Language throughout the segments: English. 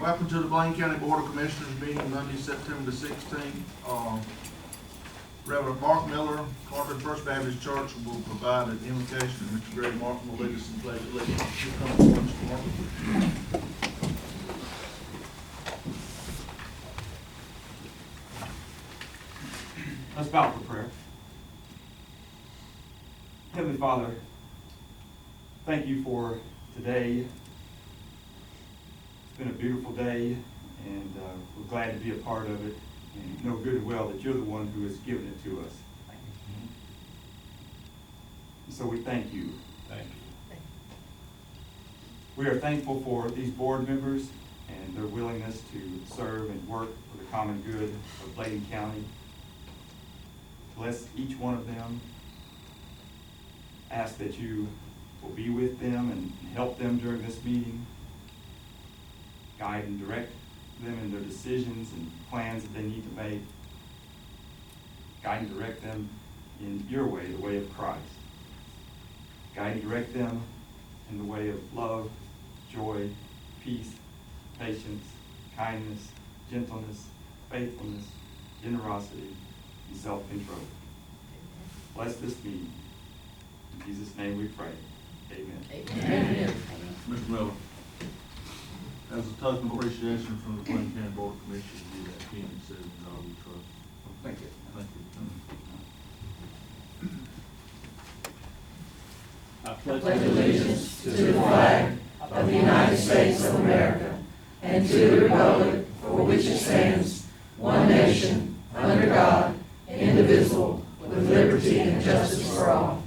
Welcome to the Bladen County Board of Commissioners meeting Monday, September the 16th. Reverend Mark Miller, Carter First Baptist Church, will provide an invocation, and Mr. Greg Martin will lead us in pledge of allegiance. Here comes Mr. Martin. Let's bow for prayer. Heavenly Father, thank you for today. It's been a beautiful day, and we're glad to be a part of it, and know good and well that you're the one who has given it to us. And so we thank you. Thank you. We are thankful for these board members and their willingness to serve and work for the common good of Bladen County. Bless each one of them. Ask that you will be with them and help them during this meeting. Guide and direct them in their decisions and plans that they need to make. Guide and direct them in your way, the way of Christ. Guide and direct them in the way of love, joy, peace, patience, kindness, gentleness, faithfulness, generosity, and self-control. Bless this meeting. In Jesus' name we pray. Amen. Amen. Mr. Miller, as a token of appreciation from the Bladen County Board of Commissioners, you that pen and said, "In God we trust." Thank you. Thank you. I pledge allegiance to the flag of the United States of America and to the republic for which it stands, one nation, under God, indivisible, with liberty and justice for all.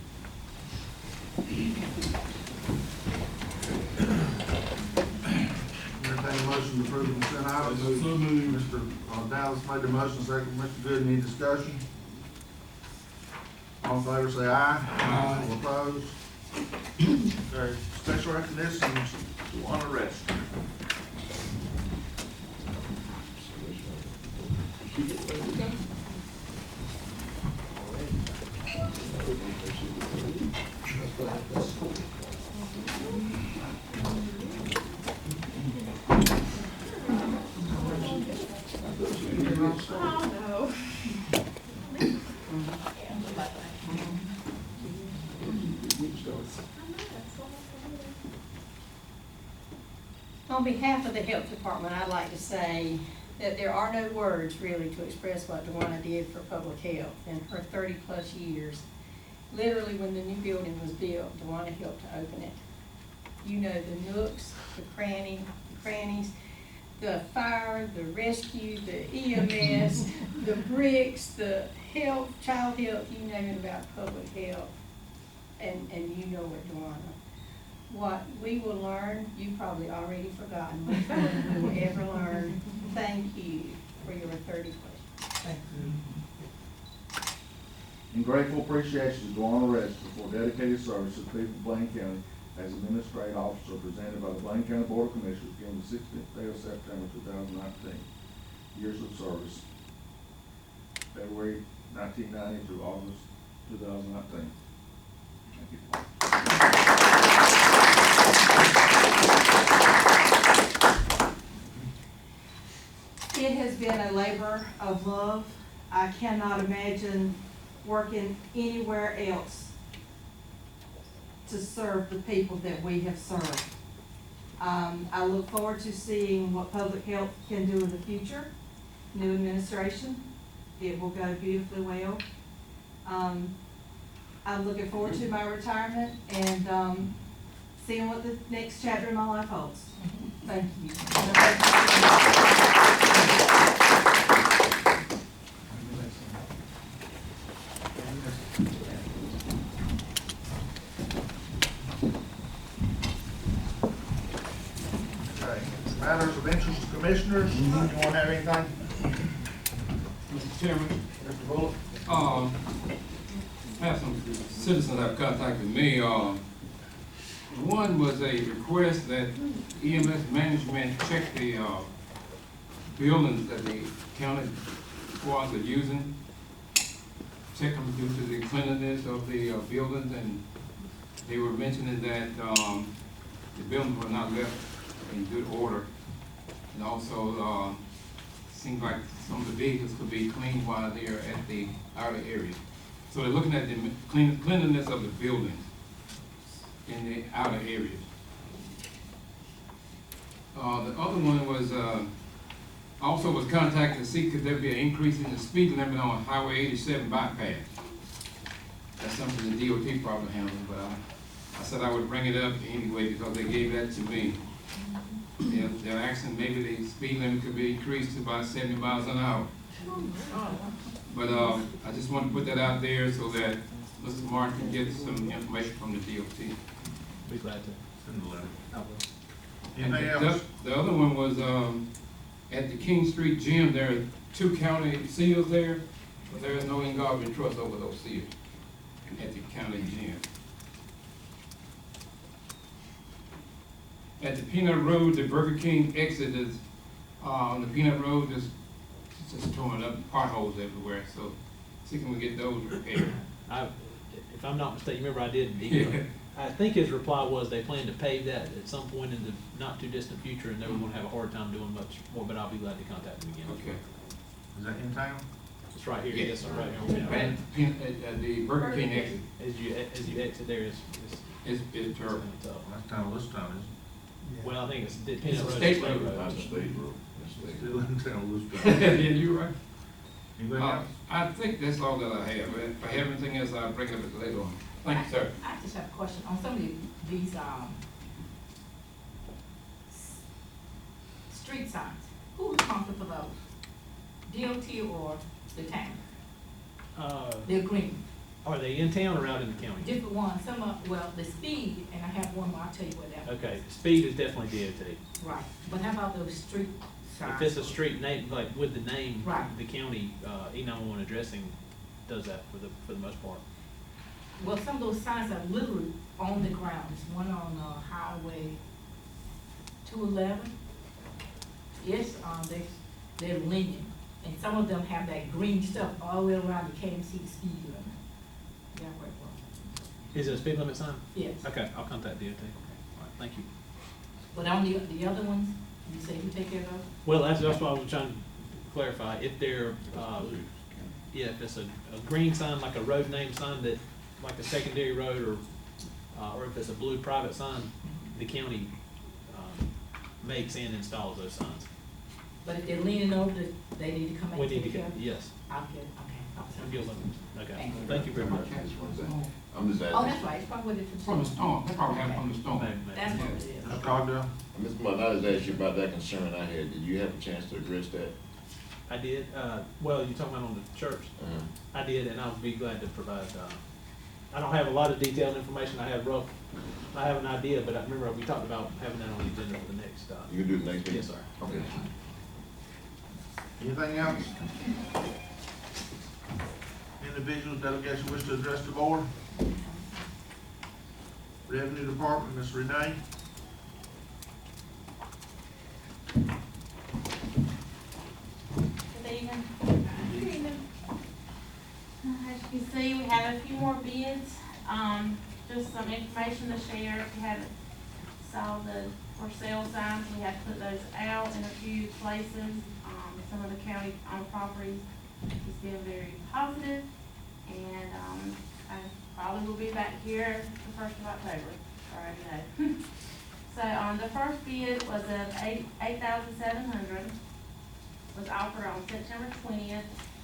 Entertain a motion to approve the consent items. So moved. Mr. Dallas made the motion, second Mr. Good. Any discussion? All in favor say aye. Aye. All opposed? Okay. Special recognition on arrest. On behalf of the Health Department, I'd like to say that there are no words really to express what Dewana did for public health in her 30-plus years. Literally, when the new building was built, Dewana helped to open it. You know, the nooks, the crannies, the fire, the rescue, the EMS, the bricks, the health, child health, you name it about public health, and you know it, Dewana. What we will learn, you've probably already forgotten, much more than we will ever learn. Thank you for your 30 years. Thank you. In grateful appreciation to Dewana Register for dedicated service to the people of Bladen County as administrative officer presented by the Bladen County Board of Commissioners given the 16th day of September 2019. Years of service, February 1990 through August 2019. Thank you. It has been a labor of love. I cannot imagine working anywhere else to serve the people that we have served. I look forward to seeing what public health can do in the future. New administration, it will go beautifully well. I'm looking forward to my retirement and seeing what the next chapter in my life holds. Thank you. Okay. Matters of interest to commissioners. You want to have anything? Mr. Chairman, Mr. Bullock? I have some citizens that have contacted me. One was a request that EMS management check the buildings that the county squads are using. Check them due to the cleanliness of the buildings, and they were mentioning that the buildings were not left in good order. And also, seems like some of the vehicles could be cleaned while they're at the outer area. So they're looking at the cleanliness of the buildings in the outer areas. The other one was, also was contacted to see could there be an increase in the speed limit on Highway 87 bypass. That's something the DOT probably handles, but I said I would bring it up anyway because they gave that to me. They're asking maybe the speed limit could be increased to about 70 miles an hour. But I just want to put that out there so that Mr. Martin can get some information from the DOT. Be glad to send a letter. And Anything else? the other one was at the King Street Gym, there are 2 county seals there, but there is no engulfing trust over those seals at the county gym. At the Peanut Road, the Burger King exit is on the Peanut Road, just torn up, potholes everywhere, so see can we get those repaired. If I'm not mistaken, remember I did, Yeah. I think his reply was they plan to pave that at some point in the not too distant future, and they were gonna have a hard time doing much more, but I'll be glad to contact them again. Okay. Is that in town? It's right here, yes, sir, right At here. the Burger King exit, As you exit there, it's terrible. tough. That's town, this town, isn't Well, I think it's It's Peanut a Road. state road. it? State road. State. Still in town, this Yeah, town. you're right. Anything else? I think that's all that I have. If I have anything else, I'll bring it up later on. Thank you, sir. I just have a question on some of these, street signs. Who's responsible for those? DOT or the town? The agreement? Are they in town or out in the county? Different ones, some of, well, the speed, and I have one more, I'll tell you what that. Okay, speed is definitely DOT. Right, but how about those street signs? If it's a street name, like with the name, Right. the county, E911 addressing does that for the most part. Well, some of those signs are literally on the ground. There's one on, Highway 211. Yes, they're leaning, and some of them have that green stuff all the way around. You can't even see the speed limit. Yeah, where it was. Is it a speed limit sign? Yes. Okay, I'll contact DOT. All right, thank you. But on the other ones, you say you take care of those? Well, that's what I was trying to clarify. If they're, yeah, if it's a green sign, like a road name sign that, like a secondary road, or if it's a blue private sign, the county, makes and installs those signs. But if they're leaning over, they need to come back We and need to take care get, of it? yes. I'll get, okay. I'll You'll send let it. me- Okay, thank you very much. I'm just Oh, asking. that's right, it's probably what it's. From the storm, they probably have it from the storm. That's what it is. Mr. Cogdell? Mr. Martin, I just asked you about that concern I had. Did you have a chance to address that? I did, well, you're talking about on the church? Uh-huh. I did, and I'll be glad to provide, I don't have a lot of detailed information, I have an idea, but I remember we talked about having that on the agenda for the next, You can do it next week? Yes, sir. Okay. Anything else? Individuals, delegation wish to address the board? Revenue Department, Ms. Renee? Good evening. As you can see, we have a few more bids, just some information to share. If you haven't saw the for sale signs, we have put those out in a few places. Some of the county owned properties has been very positive, and, I probably will be back here the 1st of October, already know. So, the first bid was of $8,700, was offered on September 20th,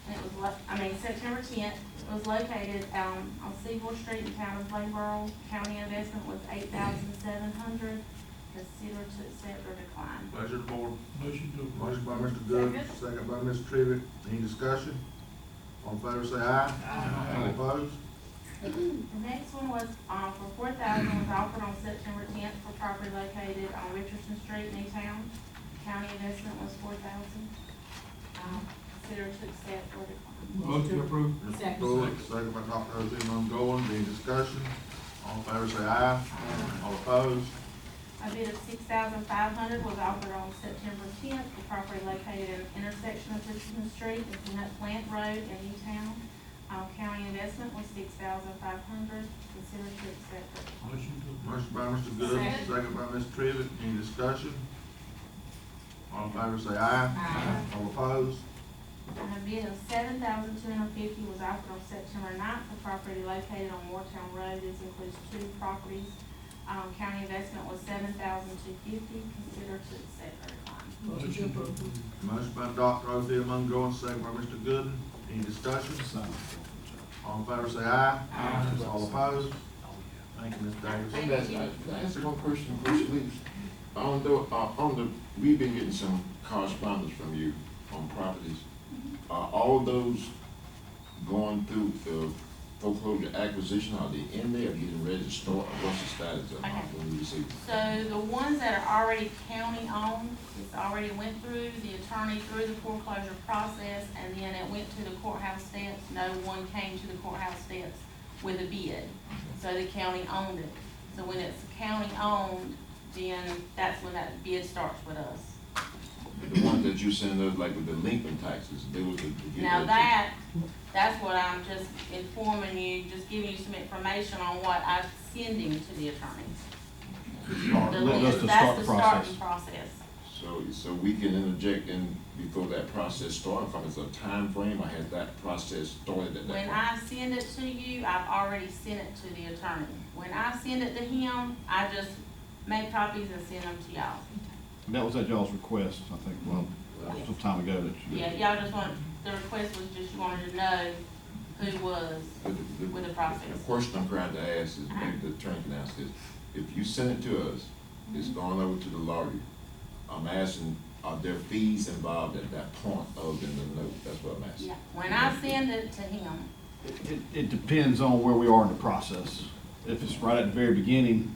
and it was, September 10th. It was located, on Seaboard Street in town of Bladenboro. County investment was $8,700. Consider to accept or decline. Pleasure of the board. Motion to Motion by Mr. Good, second by Ms. Trivett. Any discussion? All in favor say aye. All opposed? The next one was, for $4,000, was offered on September 10th for property located on Richardson Street in E-Town. County investment was $4,000. Consider to accept or decline. Motion to approve. Mr. Second. Bullock, second by Dr. Rosina Goins. Any discussion? All in favor say aye. All opposed? A bid of $6,500 was offered on September 10th for property located at the intersection of Richardson Street and Peanut Plant Road in E-Town. County investment was $6,500. Consider to accept it. Motion by Mr. Good, second by Ms. Trivett. Any discussion? All in favor say aye. Aye. All opposed? A bid of $7,250 was offered on September 9th for property located on Moortown Road. This includes 2 properties. County investment was $7,250. Consider to accept or decline. Motion by Dr. Othel Monroe, and second by Mr. Gooden. Any discussion? All in favor say aye. Aye. All opposed? Thank you, Ms. Davis. Thank Can I ask one question before she leaves? We've been getting some correspondence from you on properties. Are all those going through the foreclosure acquisition? Are they in there, getting ready to start? What's the status of them Okay. when we receive them? So the ones that are already county owned, it's already went through the attorney through the foreclosure process, and then it went to the courthouse steps. No one came to the courthouse steps with a bid, so the county owned it. So when it's county owned, then that's when that bid starts with us. The ones that you send us, like with the Lincoln taxes, they was to get Now that that's what I'm just informing you, just giving you some information on what I'm sending to the attorneys. The list, that's the starting process. So we can interject in before that process starts, from, is a time frame, or has that process started at that When point? I send it to you, I've already sent it to the attorney. When I send it to him, I just make copies and send them to y'all. That was at y'all's request, I think, well, some time ago that you. Yeah, y'all just want, the request was just you wanted to know who was with the process. The question I'm trying to ask is, maybe the attorney can ask this, if you send it to us, it's going over to the lawyer, I'm asking, are there fees involved at that point other than the note? That's what I'm asking. Yeah, when I send it to him, It depends on where we are in the process. If it's right at the very beginning,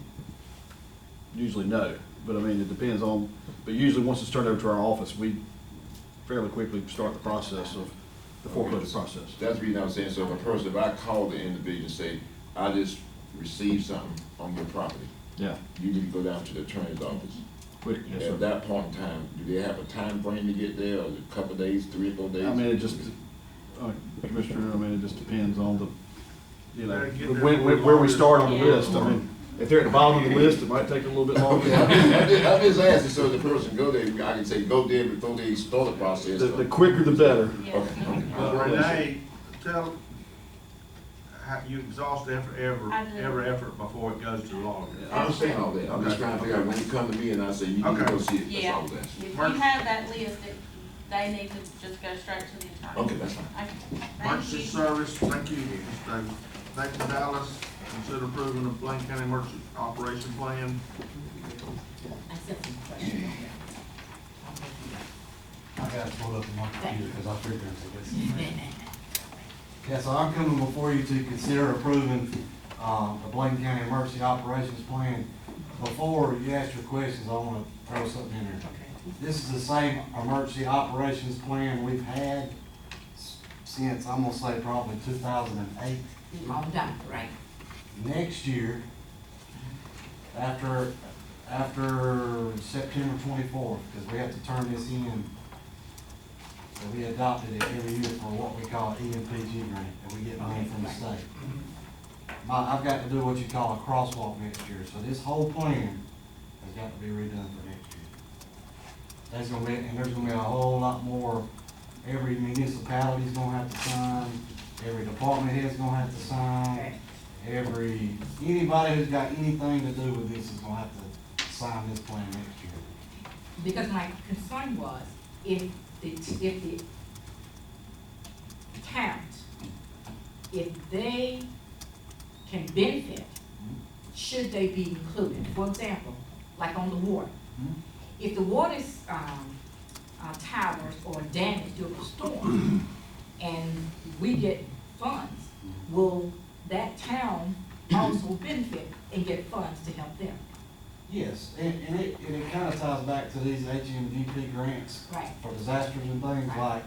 usually no. But I mean, it depends on, but usually once it's turned over to our office, we fairly quickly start the process of the foreclosure process. That's the reason I was saying, so if I call the individual and say, I just received something on your property, Yeah, you need to go down to the attorney's office. quick, yes, At sir. that point in time, do they have a time frame to get there, or is it a couple of days, 3 or 4 days? I mean, it just, Commissioner, I mean, it just depends on the, you know, Better get there where we start on the Yeah. list. I mean, if they're at the bottom of the list, it might take a little bit longer. I'm just asking, so the person go there, I can say, go there before they start the process. The quicker the better. yeah. Renee, tell, you exhaust I do. every effort before it goes to the lawyer. I understand all that, I'm just trying to figure out, when you come to me and I say, you need to go see it, that's Yeah, all that. if you have that list, they need to just go straight to the attorney. Okay, that's fine. Okay, thank Emergency you. service, thank you, Ms. Davis. Thank you, Dallas. Consider approving the Bladen County Emergency Operation Plan. I got to pull up on my computer because I figured this. Yeah, so I'm coming before you to consider approving, the Bladen County Emergency Operations Plan. Before you ask your questions, I want to throw something in there. This is the same emergency operations plan we've had since, I'm gonna say probably 2008. Long time, right? Next year, after September 24th, because we have to turn this in, so we adopted it every year for what we call EMPG grant, that we get money from the state. I've got to do what you call a crosswalk next year, so this whole plan has got to be redone for next year. There's gonna be a whole lot more, every municipality's gonna have to sign, every department head's gonna have to sign, anybody who's got anything to do with this is gonna have to sign this plan next year. Because my concern was, if the towns, if they can benefit, should they be included? For example, like on the water. If the water's, towers are damaged due to a storm, and we get funds, will that town also benefit and get funds to help them? Yes, and it kind of ties back to these HMDP grants Right. for disasters and things Right. like,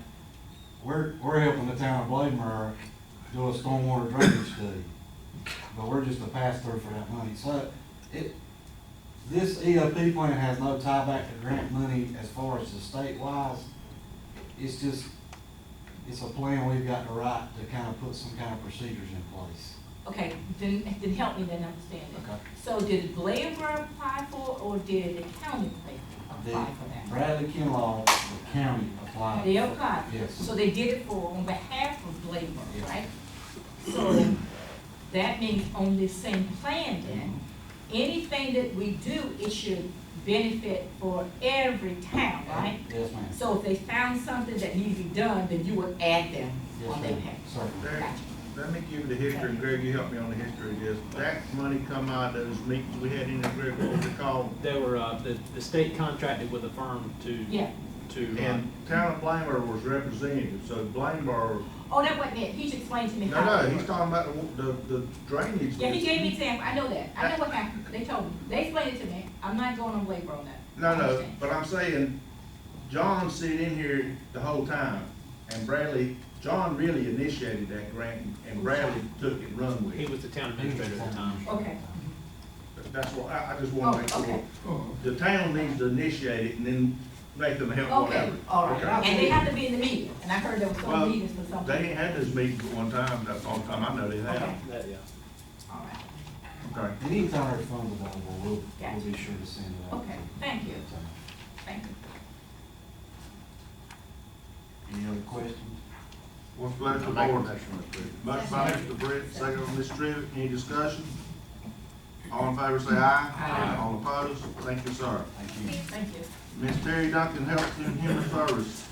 we're helping the town of Bladenburg do a stormwater drainage study, but we're just a pass-through for that money. So this EOP plan has no tie back to grant money as far as the state-wise. It's just, it's a plan we've got to write to kind of put some kind of procedures in place. Okay, then help me then understand it. Okay. So did Bladenburg apply for, or did the county apply apply for that? Bradley Kinlaw, the county applied. They applied, Yes. so they did it for, on behalf of Bladen, Yes. right? So that means on this same plan then, anything that we do, it should benefit for every town, right? Yes, ma'am. So if they found something that needs to be done, then you would add them Yes, on their ma'am. plan. Certainly. There- Gotcha. Let me give you the history, and Greg, you help me on the history of this. That money come out of those meetings we had in there, Greg, what was it called? They were, the state contracted with a firm Yeah. to, And Town of Blamer was representative, so Blamer, Oh, that wasn't it, he just explained to me how. no, it he's worked. talking about the drainage. Yeah, he gave me example, I know that, I know what happened, they told me, they explained it to me, I'm not going on labor on that. No, I no, understand. but I'm saying, John sit in here the whole time, and Bradley, John really initiated that grant, and Bradley took it and run with he it. was the town administrator at the time. Okay. That's what, I just wanna make Oh, sure. okay. The town needs to initiate it and then make them help Okay, whatever. all right, Okay. and they have to be in the meeting, and I heard there was Well, some meetings for something. They ain't had those meetings at one time, that's all the time I know they have. Okay. That, yeah. All right, Okay. And anytime there's funds available, we'll Gotcha. be sure to send it out. okay, thank you, thank you. Any other questions? What's the pleasure of the board? Motion by Mr. Britt, second by Ms. Trivett, any discussion? All in favor say aye. Aye. All opposed, thank you, sir. Thank you. Thank you. Ms. Terry Duncan, Health and Human Service.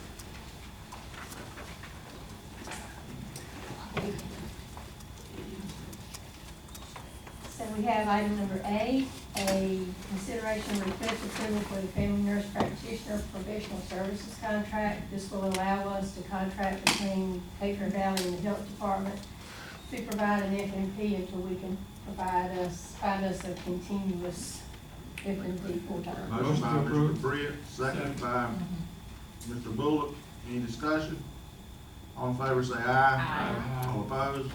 So we have item number A, a consideration of request approval for the family nurse practitioner professional services contract. This will allow us to contract between Patriot Valley and the Health Department to provide an FNP until we can find us a continuous FNP full-time. Motion by Mr. Britt, second by Mr. Bullock, any discussion? All in favor say aye. Aye. All opposed?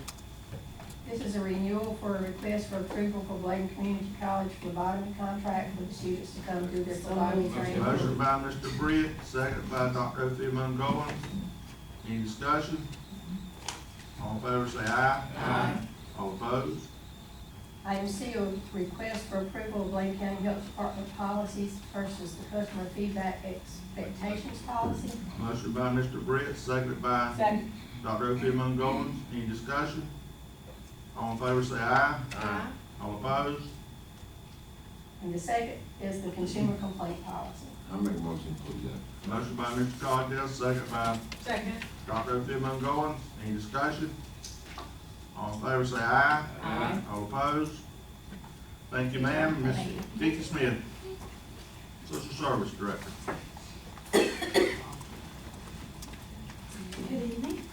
This is a renewal for a request for approval for Bladen Community College phlebotomy contract for the students to come do their phlebotomy training. Motion by Mr. Britt, second by Dr. Ophelia Mungoin. Any discussion? All in favor say aye. Aye. All opposed? Item C, a request for approval of Bladen County Health Department policies versus the customer feedback expectations policy. Motion by Mr. Britt, seconded by Second. Dr. Ophelia Mungoin. Any discussion? All in favor say aye. Aye. All opposed? And the second is the consumer complaint policy. I'll make a motion to approve that. Motion by Mr. Cogdell, second by Second. Dr. Ophelia Mungoin. Any discussion? All in favor say aye. Aye. All opposed? Thank you, ma'am. Ms. Thank you. Vicky Smith, Social Service Director. Good evening.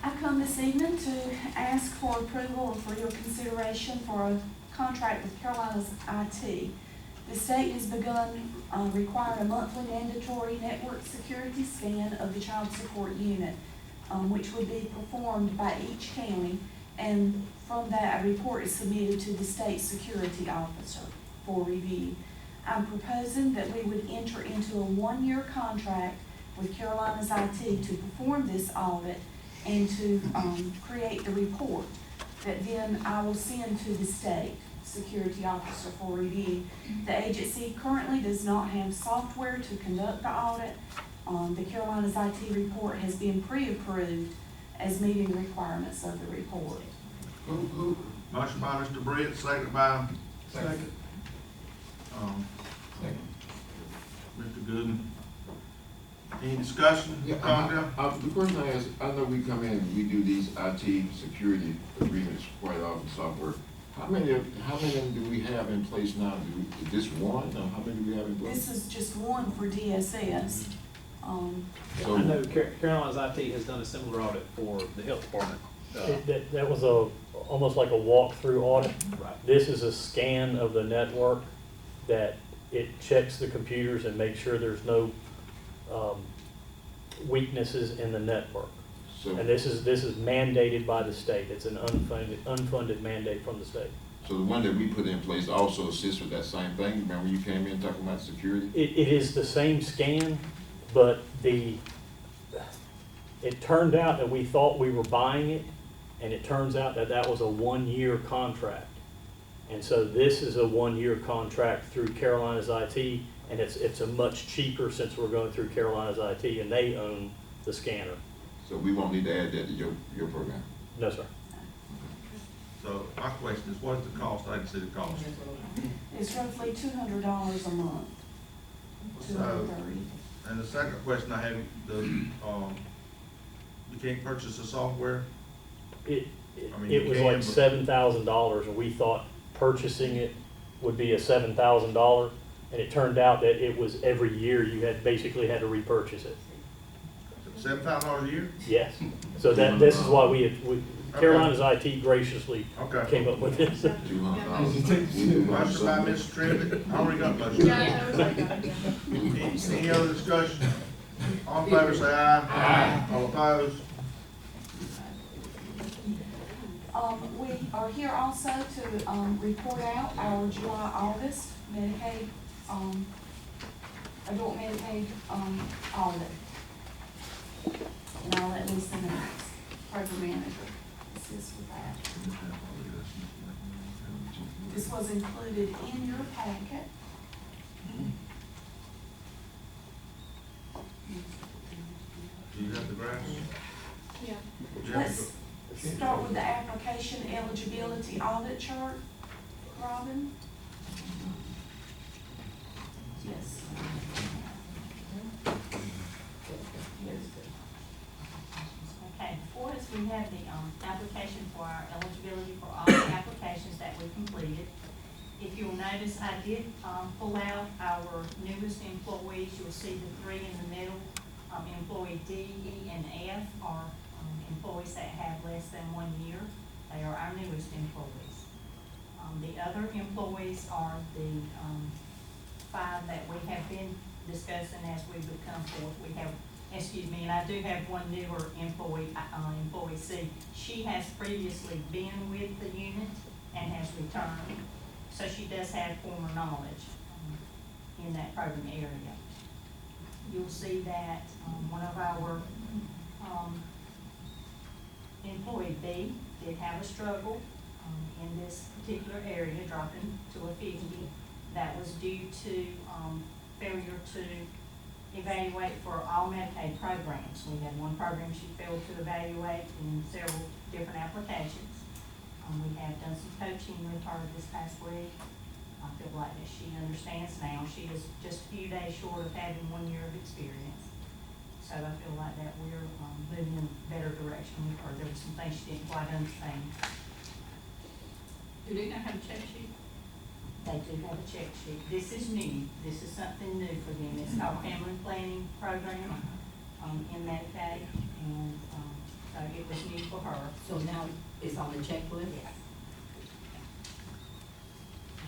I come this evening to ask for approval and for your consideration for a contract with Carolina's IT. The state has begun requiring a monthly mandatory network security scan of the child support unit, which would be performed by each county, and from that, a report is submitted to the state security officer for review. I'm proposing that we would enter into a one-year contract with Carolina's IT to perform this audit and to create the report that then I will send to the state security officer for review. The agency currently does not have software to conduct the audit. The Carolina's IT report has been pre-approved as meeting the requirements of the report. Motion by Mr. Britt, second by Second. Mr. Gooden. Any discussion? Yeah, Cogdell? the question I ask, I know we come in and we do these IT security agreements quite often, software. How many of them do we have in place now? Is this one, or how many do we have in place? This is just one for DSS. So- I know Carolina's IT has done a similar audit for the health department. That was almost like a walkthrough audit. Right. This is a scan of the network that it checks the computers and makes sure there's no weaknesses in the network. So, And this is mandated by the state. It's an unfunded mandate from the state. so the one that we put in place also assists with that same thing? Remember you came in talking about security? It is the same scan, but it turned out that we thought we were buying it, and it turns out that that was a one-year contract. And so this is a one-year contract through Carolina's IT, and it's a much cheaper since we're going through Carolina's IT, and they own the scanner. So we won't need to add that to your program? No, sir. So my question is, what is the cost? I can see the cost. It's roughly $200 a month. So, $230. and the second question I have, you can't purchase the software? It I mean, it you was can, like but- $7,000, and we thought purchasing it would be a $7,000, and it turned out that it was every year you basically had to repurchase it. $7,000 a year? Yes. So this is why Carolina's IT graciously Okay. came up with this. $200. Motion by Ms. Trivett, I already got motion. Any other discussion? All in favor say aye. Aye. All opposed? We are here also to, report out our July, August Medicaid, adult Medicaid, audit. And I'll let Lisa know, program manager, assist with that. This was included in your packet. Do you have the graphs? Yeah. Do you have Let's start with the application eligibility audit chart, Robin. Yes. Okay, before us, we have the, application for our eligibility for all the applications that we completed. If you'll notice, I did, pull out our newest employees. You'll see the three in the middle. Employee D, E, and F are, employees that have less than 1 year. They are our newest employees. The other employees are the, 5 that we have been discussing as we would come forth. We have, excuse me, and I do have one newer employee, employee C. She has previously been with the unit and has returned, so she does have former knowledge in that program area. You'll see that one of our employee B did have a struggle in this particular area, dropping to a 50. That was due to failure to evaluate for all Medicaid programs. We had one program she failed to evaluate in several different applications. We have done some coaching with her this past week. I feel like that she understands now. She is just a few days short of having 1 year of experience. So I feel like that we're moving in a better direction with her. There were some things she didn't quite understand. Do they not have a check sheet? They do have a check sheet. This is new. This is something new for them. It's called Family Planning Program in Medicaid, and so it was new for her. So now it's on the checklist? Yes.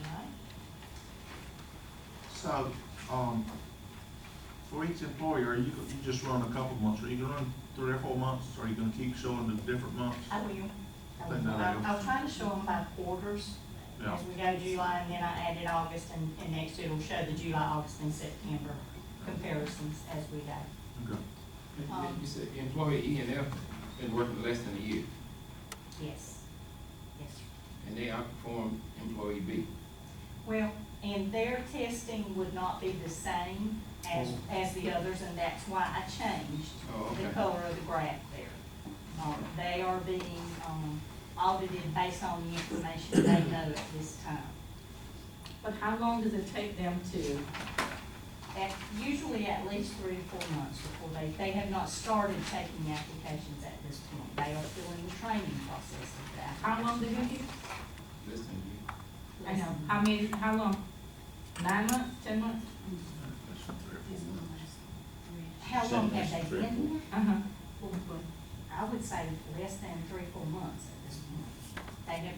All right. So, for each employee, you just run a couple months, are you gonna run 3 or 4 months, or are you gonna keep showing the different months? I will. Think that I'll try to show them by quarters. Yeah. As we go July, and then I added August, and next it'll show the July, August, and September comparisons as we go. Okay. You said employee E and F been working less than a year, Yes. Yes, sir. and they outperform employee B. Well, and their testing would not be the same as the others, and that's why I changed Oh, the okay. color of the graph there. They are being, audited based on the information they know at this time. But how long does it take them to? Usually at least 3 to 4 months before they have not started taking applications at this point. They are still in the training process of that. How long do you give? Less than a year. I know. How long? 9 months, 10 months? How long have they been? Uh-huh. I would say less than 3 or 4 months at this point.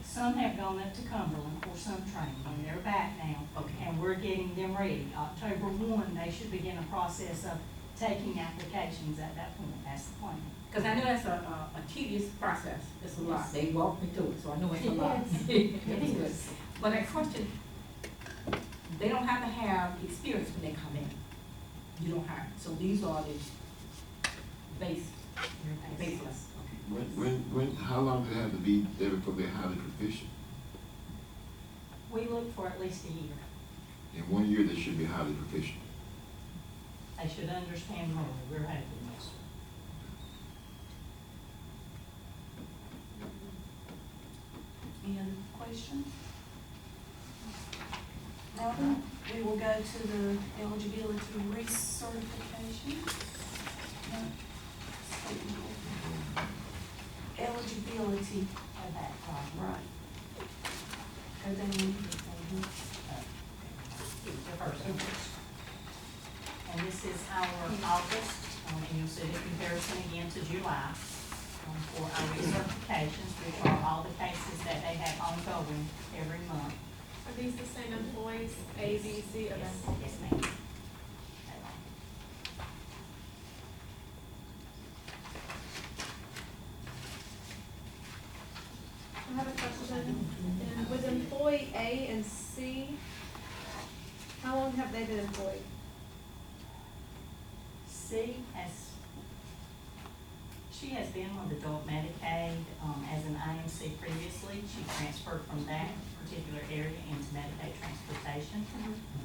Some have gone up to Cumberland for some training, and they're back now. Okay. And we're getting them ready. October 1, they should begin a process of taking applications at that point. That's the plan. Because I know that's a tedious process. It's a lot. They walk me through it, so I know it's a lot. It is. But I question, they don't have to have experience when they come in. You don't have, so these are the baseless. How long do they have to be there before they're highly proficient? We look for at least a year. In 1 year, they should be highly proficient. They should understand more. We're hoping this. Any other questions? Now then, we will go to the eligibility recertification. No. Eligibility, Go back, right. Go down. the first one. And this is our August, and you'll see the comparison again to July, for our recertifications, which are all the cases that they have ongoing every month. Are these the same employees, A, B, C, or Yes, yes, ma'am. I have a question. And with employee A and C, how long have they been employed? She has been with adult Medicaid, as an IMC previously. She transferred from that particular area into Medicaid transportation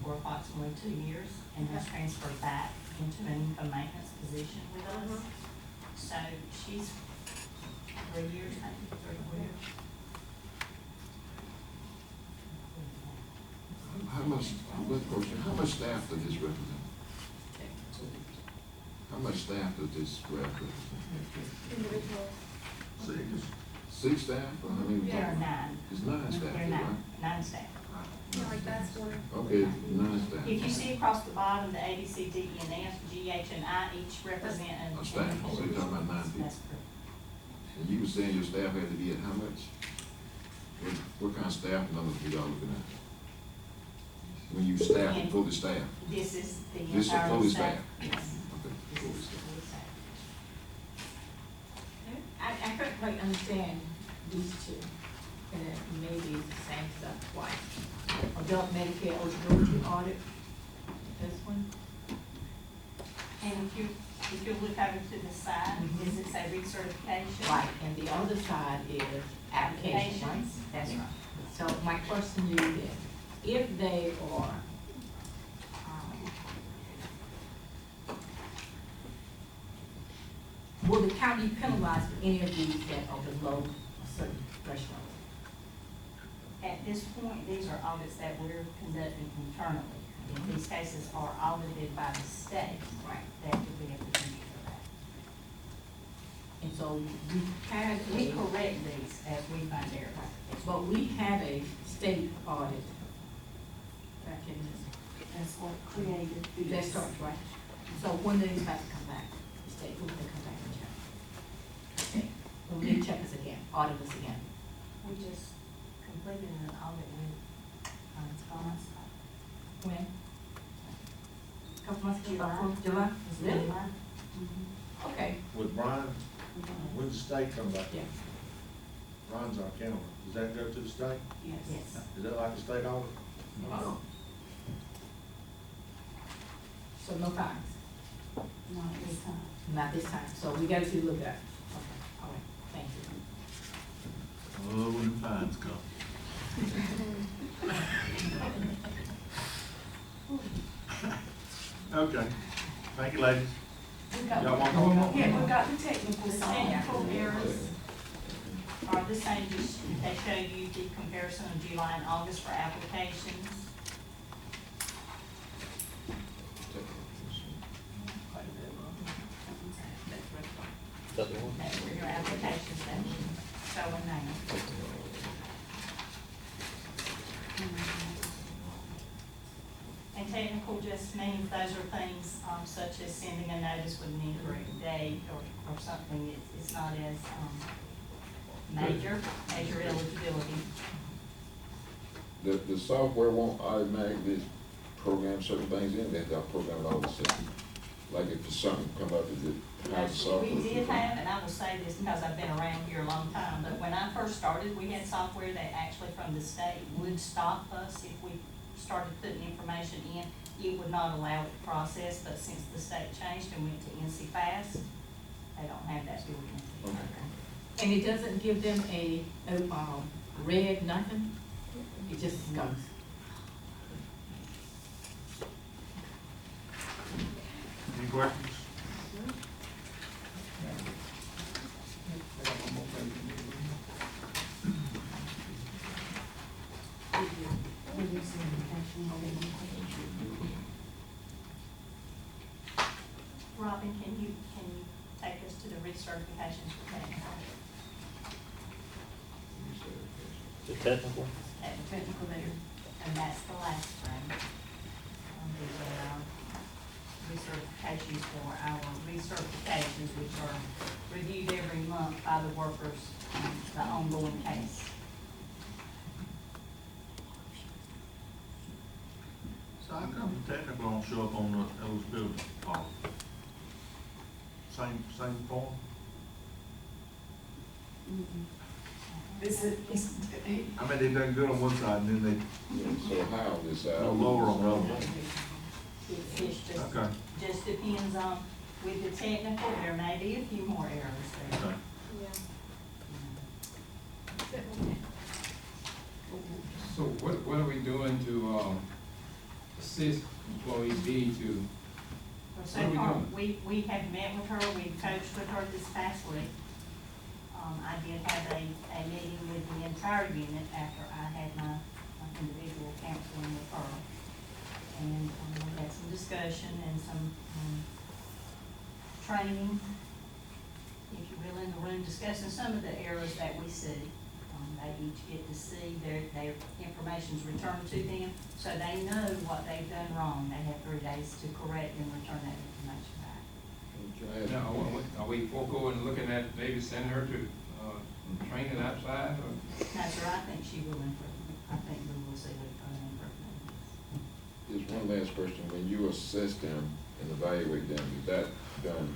for approximately 2 years, and has transferred back into an income maintenance position with us. So she's 3 years, maybe 3 or 4 years. How much, one question, how much staff does this represent? How much staff does this represent? Individuals. 6 staff, or how many? There are 9. It's 9 staff, There are right? 9 staff. Yeah, like that's one. Okay, 9 staff. If you see across the bottom, the A, B, C, D, E, and F, G, H, and I each represent an A staff, so you're talking about 9 people. That's correct. And you were saying your staff had to be at how much? What kind of staff numbers we y'all looking at? When you staff and fully staff? This is the This is entire fully staff. staffed? Yes. Okay, This fully is staffed. fully staffed. I couldn't quite understand these two, and it maybe it's the same stuff twice. Adult Medicare eligibility audit, this one. And if you look over to the side, does it say recertification? Right, and the other side is application, right? Applications. That's right. So my question to you is, if they are, will the county penalize for any of these that are below a certain threshold? At this point, these are audits that we're conducting internally. If these cases are audited by the state, Right. that would be a potential for that. And so we have We a, correct these as we find errors. but we have a state audit. Back in this, That's what created these. that starts, right? So when do these have to come back? The state, when do they come back and check? Okay, well, we need to check us again, audit us again. We just completed an audit with, Thomas. When? Couple months ago, July. July? Really? July. Okay, With Brian, when the state come back, yeah. Brian's our county, does that go to the state? Yes. Is that like a state audit? Oh. So no fines? Not this time. Not this time, so we gotta see, look at it. Okay, all right, thank you. Oh, when the fines come. Okay, thank you, ladies. We got, Y'all want one more? yeah, we got the technical The side. technical errors are the same, just they show you the comparison of July and August for applications. That's the one. That's for your applications that show a name. And technical just means those are things, such as sending a notice with an incorrect date or something. It's not as, major eligibility. The software won't automatically program certain things in there, they'll program it all the same. Like if there's something come up, is it, how's the software? We did have, and I will say this because I've been around here a long time, but when I first started, we had software that actually from the state would stop us if we started putting information in. It would not allow it to process, but since the state changed and went to NC Fast, they don't have that built into the program. And it doesn't give them a red nothing? It just goes. Any questions? Robin, can you take us to the recertifications for technical? The technical? Technical there, and that's the last thing. These are our recertifications for our recertifications, which are reviewed every month by the workers, the ongoing case. So how come the technical don't show up on the eligibility policy? Same form? I mean, they done good on one side and then So high on this side. they go lower on the other one. It's just, Okay. just depends on, with the technical, there may be a few more errors there. Okay. So what are we doing to, assist employee B to, Well, What so are we far, doing? we have met with her, we've coached with her this past week. I did have a meeting with the entire unit after I had my individual counseling with her. And, we had some discussion and some, training, if you will, in the room, discussing some of the errors that we see. They each get to see their information's returned to them, so they know what they've done wrong. They have 3 days to correct and return that information back. now, are we forego and looking at maybe sending her to, training outside, or? No, sir, I think she will improve. I think we will see an improvement. Just one last question, when you assess them and evaluate them, is that done,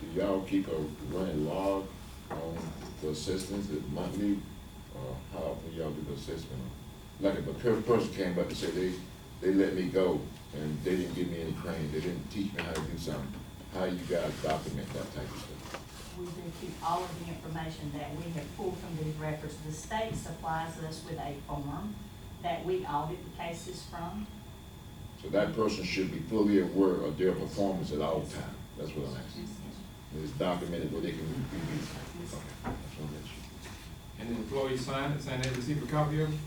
do y'all keep a running log on the assessments, that monthly, or how often y'all do the assessment? Like if a person came up and said they let me go and they didn't give me any training, they didn't teach me how to do something, how you guys document that type of stuff? We do keep all of the information that we have pulled from these records. The state supplies us with a form that we audit the cases from. So that person should be fully aware of their performance at all times, that's what I'm asking. It's documented where they can review. Okay, that's what I'm asking. And the employee sign it, saying they receive a copy of it?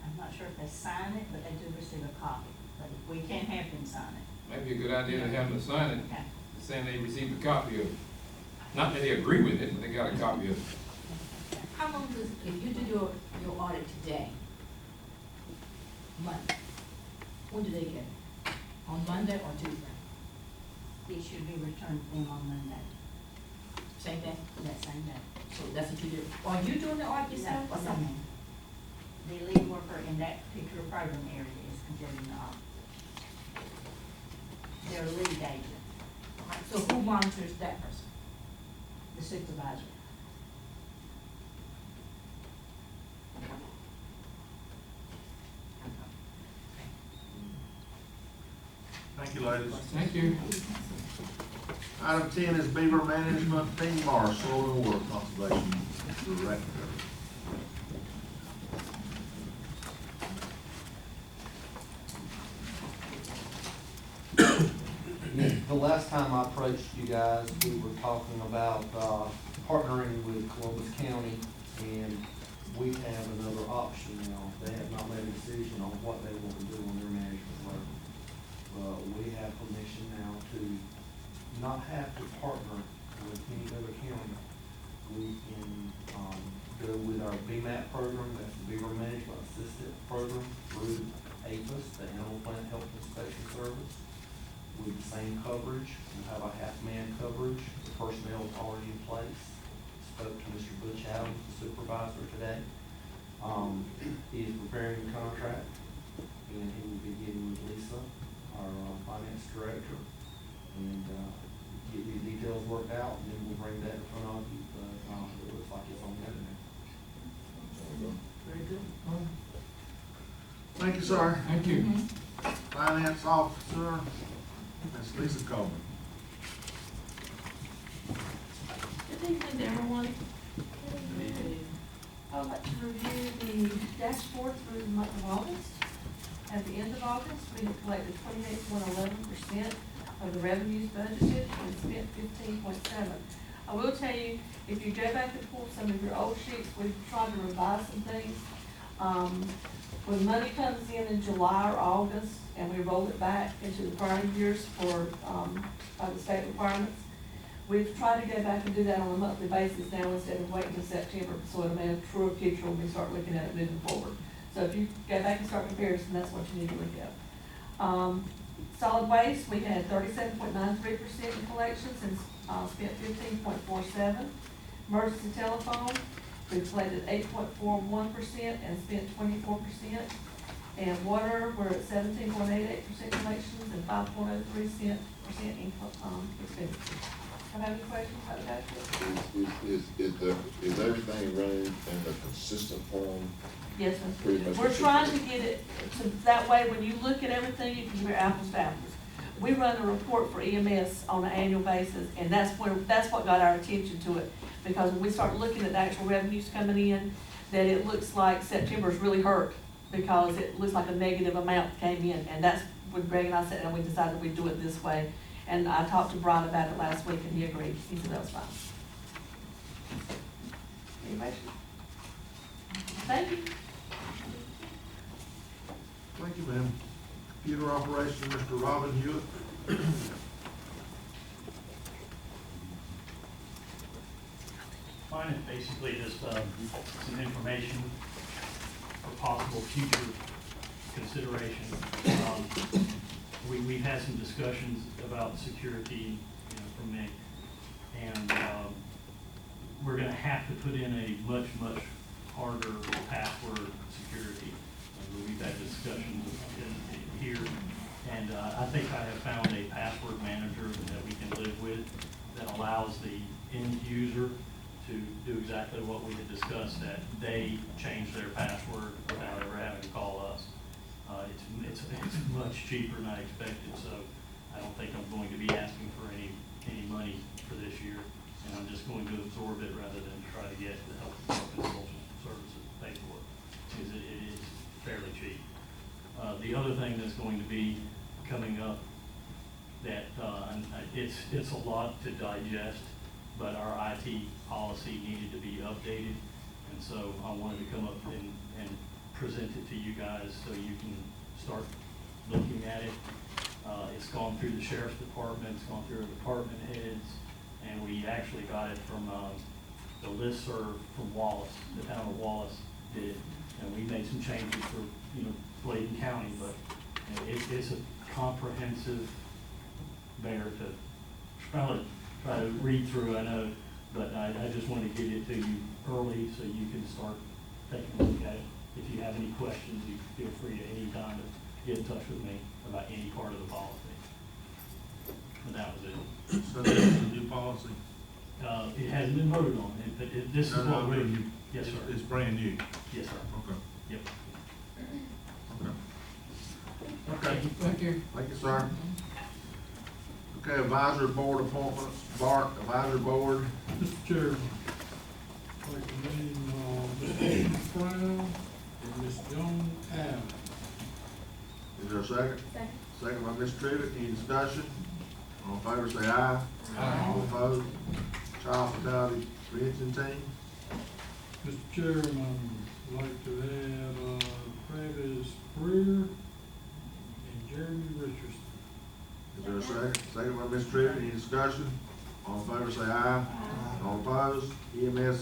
I'm not sure if they sign it, but they do receive a copy. But we can have them sign it. Maybe a good idea to have them sign it, Okay. saying they received a copy of it. Not that they agree with it, but they got a copy of it. How long does, if you do your audit today, Monday, when do they get it? On Monday or Tuesday? It should be returned to them on Monday, Same day? that same day. So that's what you do. Are you doing the audit yourself or No, something? ma'am. The lead worker in that particular program area is completing the audit. They're a lead agent, So who monitors that person? the supervisor. Thank you, ladies. Thank you. Item 10 is Beaver Management, Team Mar, Soil and Water Conservation Director. The last time I approached you guys, we were talking about partnering with Columbus County, and we have another option now. They have not made a decision on what they want to do on their management level. But we have permission now to not have to partner with any other county. We can go with our BMAP program, that's the Beaver Management Assistant Program, through APHIS, the Animal Plant Health Inspection Service. With the same coverage, we'll have a half-man coverage, the personnel is already in place. Spoke to Mr. Butch Adams, the supervisor today. He is preparing the contract, and he will be getting with Lisa, our finance director, and get these details worked out, and then we'll bring that in front of you, but it looks like it's on the other now. Very good. Thank you, sir. Thank you. Finance Officer, Ms. Lisa Coleman. Good evening, everyone. I'd like to review the dashboard through the month of August. At the end of August, we had collected 28.11% of the revenues budgeted and spent 15.7. I will tell you, if you go back and pull some of your old sheets, we've tried to revise some things. When money comes in July or August, and we roll it back into the prior years for, by the state requirements, we've tried to go back and do that on a monthly basis now instead of waiting until September, so it'll be a truer picture when we start looking at it moving forward. So if you go back and start comparison, that's what you need to look at. Solid waste, we had 37.93% in collections and spent 15.47. Emergency telephone, we collected 8.41% and spent 24%. And water, we're at 17.88% collections and 5.03% in expenditure. Have any questions about that? Is everything running in a consistent form? Yes, Pretty sir. much We're the trying same. to get it, so that way when you look at everything, you can compare apples to apples. We run a report for EMS on an annual basis, and that's what got our attention to it. Because when we start looking at the actual revenues coming in, that it looks like September's really hurt, because it looks like a negative amount came in, and that's when Greg and I sat down, we decided we'd do it this way. And I talked to Brian about it last week, and he agreed. He said that was fine. Any questions? Thank you. Thank you, ma'am. Computer operation, Mr. Robin Hewitt. Mine is basically just some information for possible future consideration. We've had some discussions about security, from me, and we're gonna have to put in a much harder password security. We've had discussions in here, and I think I have found a password manager that we can live with that allows the end user to do exactly what we had discussed, that they change their password without ever having to call us. It's much cheaper than I expected, so I don't think I'm going to be asking for any money for this year, and I'm just going to absorb it rather than try to get the health department and social services to pay for it, because it is fairly cheap. The other thing that's going to be coming up that it's a lot to digest, but our IT policy needed to be updated, and so I wanted to come up and present it to you guys so you can start looking at it. It's gone through the sheriff's department, it's gone through our department heads, and we actually got it from the listserv from Wallace, the town of Wallace did, and we made some changes for Bladen County, but it's a comprehensive bear to try to read through, I know, but I just wanted to get it to you early so you can start taking a look at it. If you have any questions, you feel free at any time to get in touch with me about any part of the policy. But that was it. So this is a new policy? It hasn't been voted on, but this is what we're, yes, sir. It's brand new? Yes, sir. Okay. Yep. Okay. Thank you. Thank you, sir. Okay, advisory board appointments. Bart, advisory board. Mr. Chairman, I'd like to name, Ms. Brown and Ms. Joan Allen. Is there a second? Second. Second by Ms. Trivett. Any discussion? All in favor say aye. Aye. All opposed? Child Fatality Prevention Team. Mr. Chairman, I'd like to add, Travis Breer and Jeremy Richardson. Is there a second? Second by Ms. Trivett. Any discussion? All in favor say aye. All opposed? EMS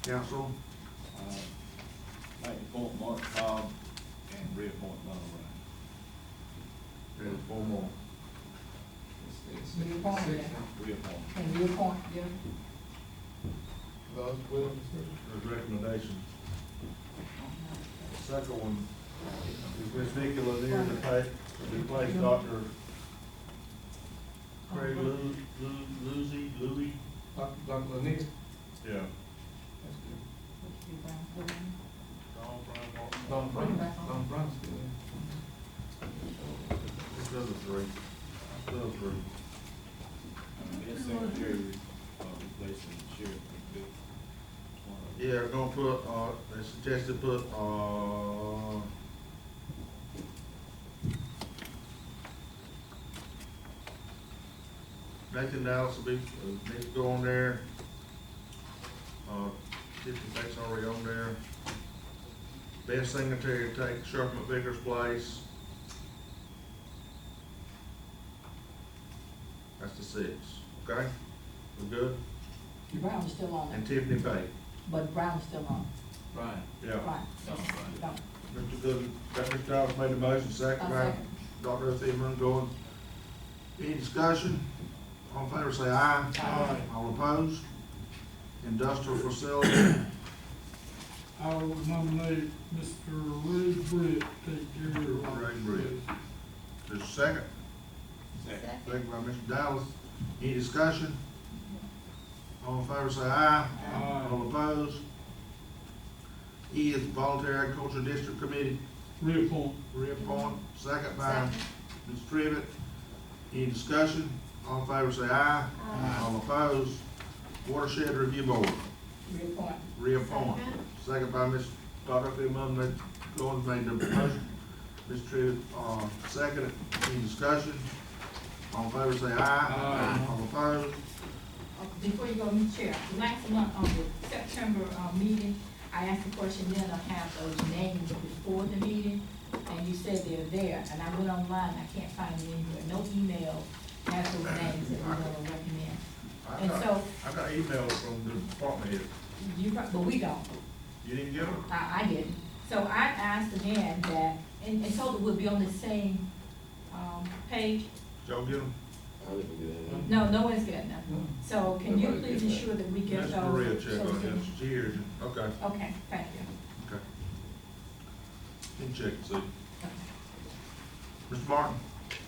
Council. Make appoint Mark Cobb and reappoint Donna There's four more. It's Reappoint, six. Reappoint. And you appoint, yeah. Those will, There's recommendations. Second one, is Ms. Vicky Lanier to replace Dr. Craig Louie? Dr. Lanier. Yeah. That's good. Don Brown. Don Brown, Don Brown's good. It's the other three. The other three. Yes, secretary, replacing the sheriff. One of Yeah, they're gonna put, they suggested put, Nathan Dallas will be, needs to go on there. Tiffany Bates already on there. Best Secretary to take Sheriff McVicker's place. That's the 6, okay? We good? Brown's still on And there, Tiffany Bates. but Brown's still on. Right. Yeah. Right. Don't. Mr. Good, Mr. Dallas made the motion, second I'll by second. Dr. Thielman going. Any discussion? All in favor say aye. Aye. All opposed? Industrial facility, I will nominate Mr. Ray Britt to take care of. Ray Britt. There's a second. Second by Mr. Dallas. Any discussion? All in favor say aye. Aye. All opposed? E is Voluntary Agriculture District Committee, Reappoint. reappoint, second by Ms. Trivett. Any discussion? All in favor say aye. All opposed? Watershed Review Board, Reappoint. reappoint, second by Ms. Dr. Thielman, going made the motion. Ms. Trivett, second. Any discussion? All in favor say aye. Aye. All opposed? Before you go, Mr. Chair, last month on the September, meeting, I asked the question then of have those names before the meeting, and you said they're there, and I went online, I can't find them anywhere, no email has those names that we're gonna recommend. And so, I got emails from the department head. but we don't, You didn't get them? I didn't. So I asked again that, and told it would be on the same, page. Did y'all get them? No one's got nothing. So can you please ensure that we get Ms. those? Maria check so on we that, can- she hears you, okay, Okay, thank you. okay. You can check and see. Mr. Martin?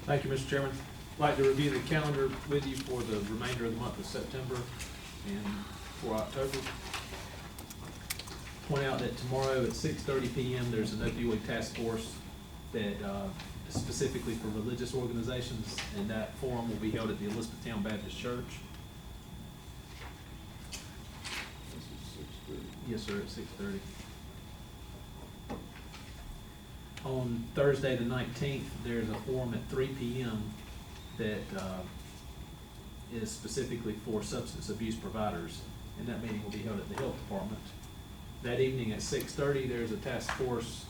Thank you, Mr. Chairman. I'd like to review the calendar with you for the remainder of the month of September and for October. Point out that tomorrow at 6:30 PM, there's an opioid task force that is specifically for religious organizations, and that forum will be held at the Elizabethtown Baptist Church. Yes, sir, at 6:30. On Thursday, the 19th, there's a forum at 3 PM that is specifically for substance abuse providers, and that meeting will be held at the Health Department. That evening at 6:30, there's a task force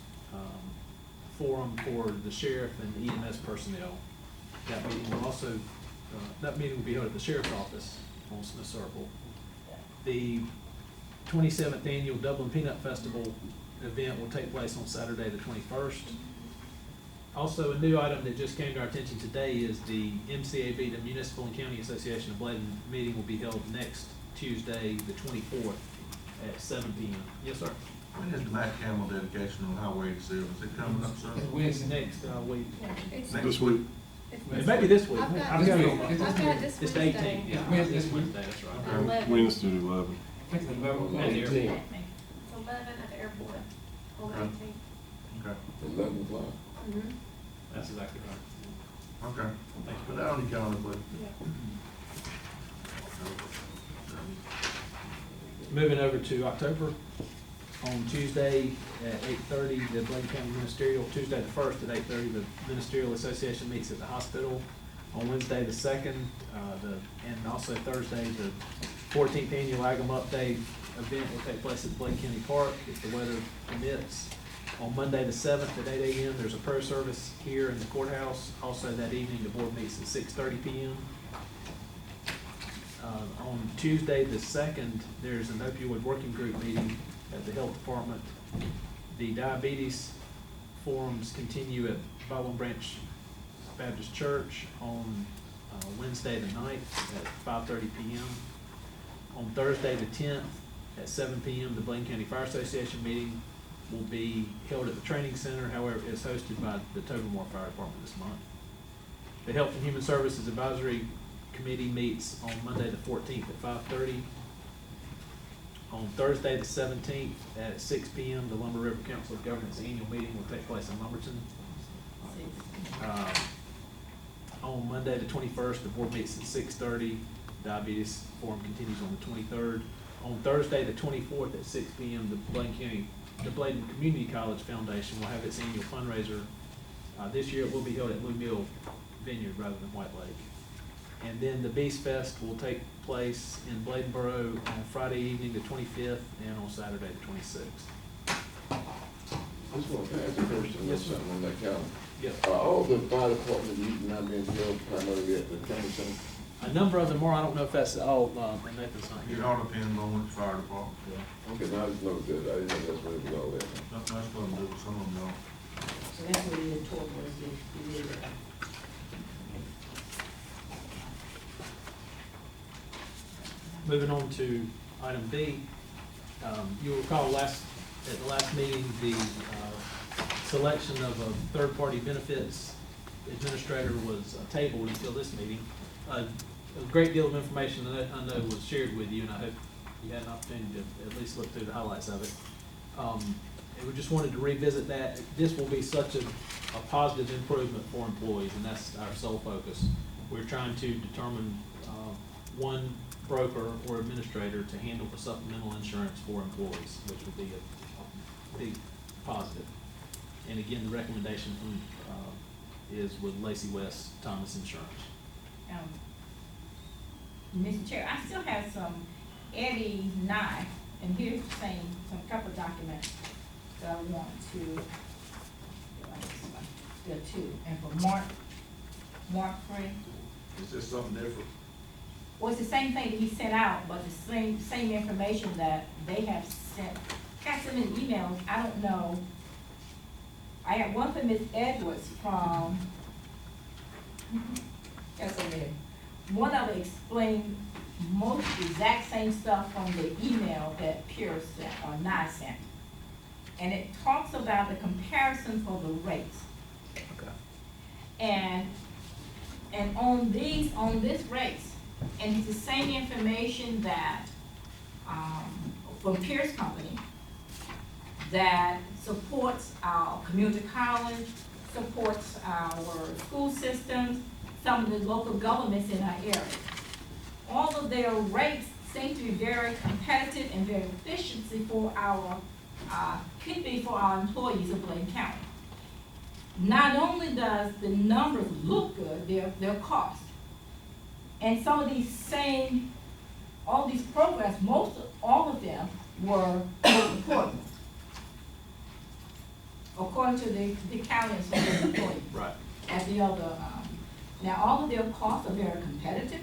forum for the sheriff and EMS personnel. That meeting will also, that meeting will be held at the sheriff's office on Smith Circle. The 27th Annual Dublin Peanut Festival event will take place on Saturday, the 21st. Also, a new item that just came to our attention today is the MCAB, the Municipal and County Association of Bladen meeting will be held next Tuesday, the 24th at 7 PM. Yes, sir. When is the Matt Campbell dedication on Highway 87? Is it coming up soon? It's next week. Next week? It may be this week. I've got I've got it on I've my- got it this It's the Wednesday. 18th, yeah. It's This Wednesday. Wednesday, that's right. Okay. 11. Wednesday, 11. I think it's 11. At the airport. It's 11 at the airport, on Okay. 18. Okay, 11 o'clock. That's exactly right. okay. Thank you. Put that on your calendar, please. Moving over to October, on Tuesday at 8:30, the Bladen County Ministerial, Tuesday the 1st at 8:30, the Ministerial Association meets at the hospital. On Wednesday the 2nd, and also Thursday, the 14th Annual Agam Update event will take place at Bladen County Park if the weather permits. On Monday the 7th at 8 AM, there's a prayer service here in the courthouse. Also that evening, the board meets at 6:30 PM. On Tuesday, the 2nd, there's an opioid working group meeting at the Health Department. The diabetes forums continue at Baldwin Branch Baptist Church on Wednesday the 9th at 5:30 PM. On Thursday, the 10th, at 7 PM, the Bladen County Fire Association meeting will be held at the training center. However, it's hosted by the Tobermore Fire Department this month. The Health and Human Services Advisory Committee meets on Monday the 14th at 5:30. On Thursday the 17th at 6 PM, the Lumber River Council of Governments annual meeting will take place in Lumberton. On Monday the 21st, the board meets at 6:30. Diabetes forum continues on the 23rd. On Thursday, the 24th at 6 p.m., the Bladen Community College Foundation will have its annual fundraiser. This year it will be held at Blue Mill Vineyard rather than White Lake. And then the Beast Fest will take place in Bladenboro on Friday evening, the 25th, and on Saturday, the 26th. I just want to ask a question Yes, on sir. something on that calendar. Yes. All the fire department meeting now being held primarily at the county center? A number of them are, I don't know if that's all, and Nathan's not It here. all depends on which fire department. Okay, now I just noticed that, I didn't know that's where it was all at. Nothing else going to do, some of them don't. So that's what it is, toward what it is. Moving on to item B, you'll recall at the last meeting, the selection of a third-party benefits administrator was tabled until this meeting. A great deal of information that I know was shared with you, and I hope you had an opportunity to at least look through the highlights of it. And we just wanted to revisit that. This will be such a positive improvement for employees, and that's our sole focus. We're trying to determine one broker or administrator to handle the supplemental insurance for employees, which would be a big positive. And again, the recommendation from, is with Lacey West Thomas Insurance. Mr. Chair, I still have some Eddie Nye, and here's some couple documents that I want to, there are two, and for Mark Free. It's just something different. Well, it's the same thing that he sent out, but the same information that they have sent. Got some in emails, I don't know. I got one from Ms. Edwards from, got some there. One of it explained most exact same stuff from the email that Pierce sent, or Nye sent. And it talks about the comparison for the rates. Okay. And on this rates, and it's the same information that, from Pierce Company, that supports our community college, supports our school systems, some of the local governments in our area. All of their rates seem to be very competitive and very efficiency for our, could be for our employees of Bladen County. Not only does the numbers look good, their cost. And some of these all these programs, all of them were important. According to the county and some employees. Right. As the other, now all of their costs are very competitive.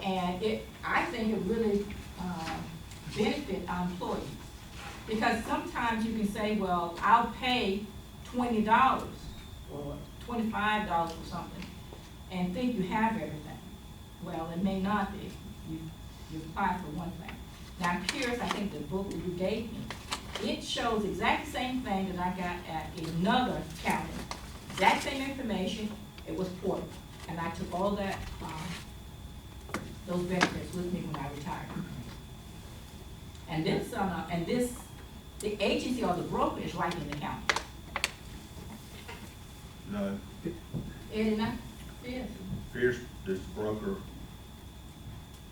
And I think it really, benefit our employees. Because sometimes you can say, well, I'll pay $20 or $25 or something and think you have everything. Well, it may not be. You apply for one thing. Now, Pierce, I think the book that you gave me, it shows exact same thing that I got at another county. Exact same information, it was portable. And I took all that, those benefits with me when I retired. And the agency or the broker is right in the county. No, Eddie, not? Yes. Pierce, this broker,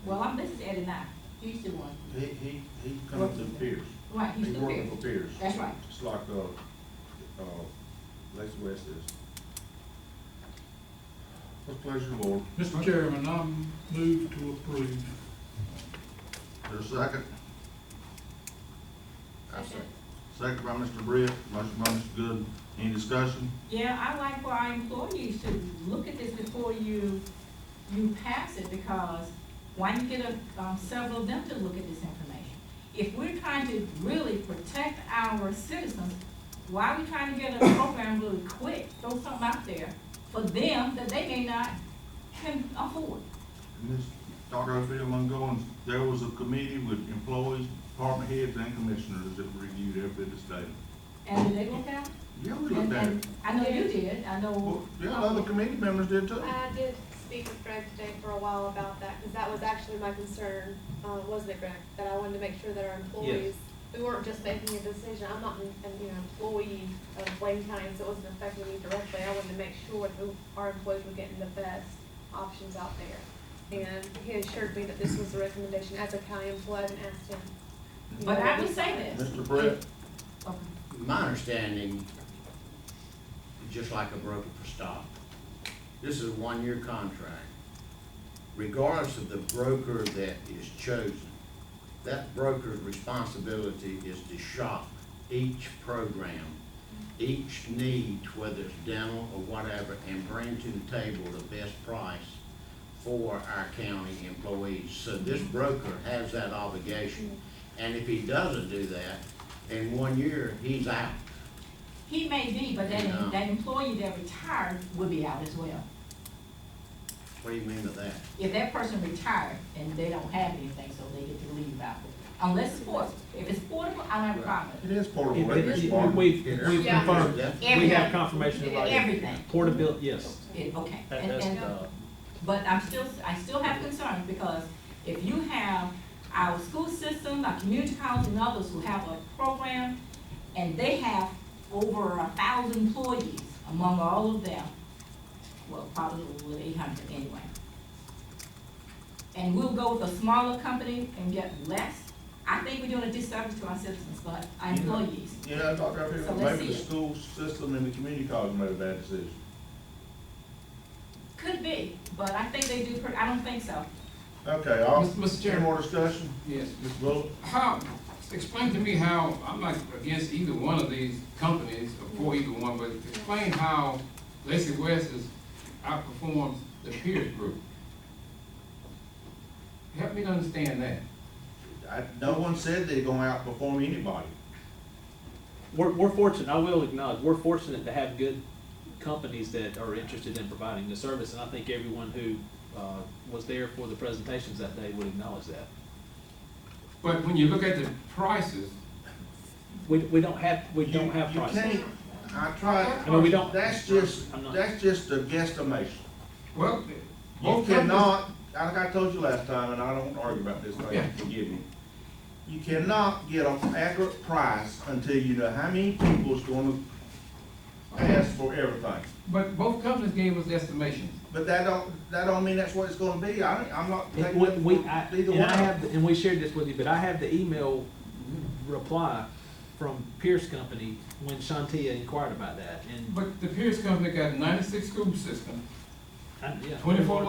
Well, this is Eddie Nye. He's the one. he comes to Pierce. Right, he's He's the working Pierce. for Pierce. That's right. It's like, Lacey West is. What's the pleasure of the board? Mr. Chairman, I move to approve. Is there a second? Second by Mr. Britt, motion by Mr. Gooden. Any discussion? Yeah, I like for our employees to look at this before you pass it, because why you get several of them to look at this information? If we're trying to really protect our citizens, why are we trying to get a program really quick, throw something out there for them that they may not can afford? Ms. Dr. O'Phil, I'm going, there was a committee with employees, department heads, and commissioners that reviewed every bit of data. And did they look at it? Yeah, we looked at it. I know you did, I know. Well, yeah, other committee members did too. I did speak with Greg today for a while about that, because that was actually my concern, wasn't it, Greg? That I wanted to make sure that our employees, we weren't just making a decision. I'm not an employee of Bladen County, so it wasn't affecting me directly. I wanted to make sure that our employees were getting the best options out there. and he assured me that this was the recommendation as a county employee. I didn't ask him. But I would say this. Mr. Brett? Okay. My understanding, just like a broker for stock, this is a one-year contract. Regardless of the broker that is chosen, that broker's responsibility is to shop each program, each need, whether it's dental or whatever, and bring to the table the best price for our county employees. So this broker has that obligation, and if he doesn't do that, in 1 year, he's out. He may be, but that, that employee that retired would be out as well. What do you mean by that? If that person retired and they don't have anything, so they get to leave out. Unless it's portable. If it's portable, I don't have a problem. It is portable. We've Yeah. confirmed, we Everything. have confirmation about it. Everything. Portability, yes. Okay. That- And- that's, and- But I still have concerns, because if you have our school system, our community college and others who have a program, and they have over 1,000 employees among all of them, well, probably over 800 anyway. And we'll go with a smaller company and get less. I think we're doing a disservice to our citizens, but our employees. Yeah, I thought right here, So let's maybe the see it. school system and the community college made a bad decision. Could be, but I think they do, I don't think so. Okay, Mr. any Chairman. more discussion? Yes. Ms. Bullock? How, explain to me how, I'm not against either one of these companies, or for either one, but explain how Lacey West is outperforms the Pierce Group. Help me to understand that. No one said they're gonna outperform anybody. We're fortunate, I will acknowledge, we're fortunate to have good companies that are interested in providing the service, and I think everyone who was there for the presentations that day would acknowledge that. But when you look at the prices, We don't have prices. You can't, I tried, I mean, we don't. that's just I'm not- a guesstimation. well, You both cannot, like I told you last time, and I don't argue about this, Yeah. forgive me. You cannot get an accurate price until you know how many people's gonna ask for everything. But both companies gave us estimations. But that don't mean that's what it's gonna be. I'm not And taking it we, from either and one. I have, and we shared this with you, but I have the email reply from Pierce Company when Shantia inquired about that, and. But the Pierce company got 96 school systems, Yeah. 24